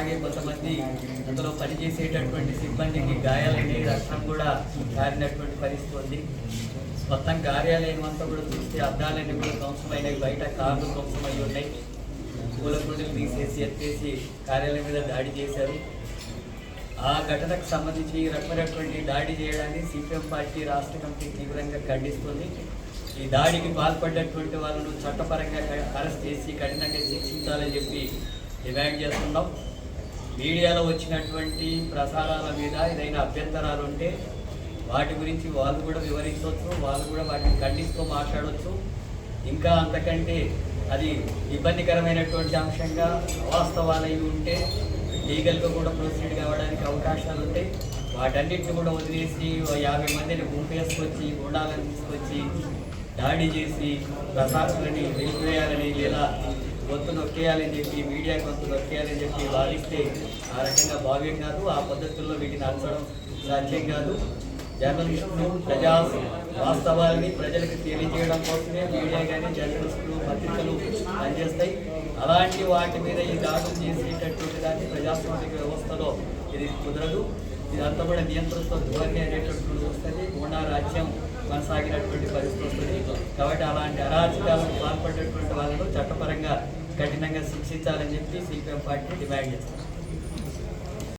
అలాగే కొంతమంది అందులో పనిచేసేటటువంటి సిబ్బందికి గాయాలని రక్షణ కూడా కారినటువంటి పరిస్థితి ఉంది. మొత్తం కార్యాలయం అంతా కూడా చూస్తే అద్దాలన్నీ కూడా ధ్వంసమైనవి, బయట కార్లు ధ్వంసమై ఉన్నాయి. పూల కుండీలు తీసేసి ఎత్తేసి కార్యాలయం మీద దాడి చేశారు. ఆ ఘటనకు సంబంధించి ఈ రకమైనటువంటి దాడి చేయడాన్ని సిపిఎం పార్టీ రాష్ట్ర కమిటీ తీవ్రంగా ఖండిస్తుంది. ఈ దాడికి పాల్పడ్డటువంటి వాళ్ళను చట్టపరంగా అరెస్ట్ చేసి కఠినంగా శిక్షించాలని చెప్పి డిమాండ్ చేస్తున్నాం. మీడియాలో వచ్చినటువంటి ప్రసారాల మీద ఏదైనా అభ్యంతరాలు ఉంటే వాటి గురించి వాళ్ళు కూడా వివరించవచ్చు, వాళ్ళు కూడా వాటిని ఖండిస్తూ మాట్లాడవచ్చు. ఇంకా అంతకంటే అది ఇబ్బందికరమైనటువంటి అంశంగా అవాస్తవాలై ఉంటే లీగల్గా కూడా ప్రొసీడ్ కావడానికి అవకాశాలు ఉంటాయి. వాటన్నిటిని కూడా వదిలేసి 50 మందిని గుంపేసుకొచ్చి గుండాలను తీసుకొచ్చి దాడి చేసి ప్రసారాలని నిలిపివేయాలని లేదా గొంతు నొక్కేయాలని చెప్పి మీడియా గొంతు నొక్కేయాలని చెప్పి వాదిస్తే ఆ రకంగా భావ్యం కాదు. ఆ పద్ధతుల్లో వీటిని అంచడం సాధ్యం కాదు. జర్నలిస్టులు వాస్తవాలని ప్రజలకు తెలియజేయడం కోసమే మీడియా కానీ జర్నలిస్టులు పత్రికలు పనిచేస్తాయి. అలాంటి వాటి మీద ఈ దాడులు చేసేటటువంటి దాన్ని ప్రజాస్వామిక వ్యవస్థలో ఇది కుదరదు. ఇదంతా కూడా నియంత్రణతో ధోరణి అనేటటువంటి వస్తుంది. గుండా రాజ్యం కొనసాగినటువంటి పరిస్థితి వస్తుంది. కాబట్టి అలాంటి అరాచకాలకు పాల్పడేటువంటి వాళ్ళను చట్టపరంగా కఠినంగా శిక్షించాలని చెప్పి సిపిఎం పార్టీ డిమాండ్ చేస్తారు.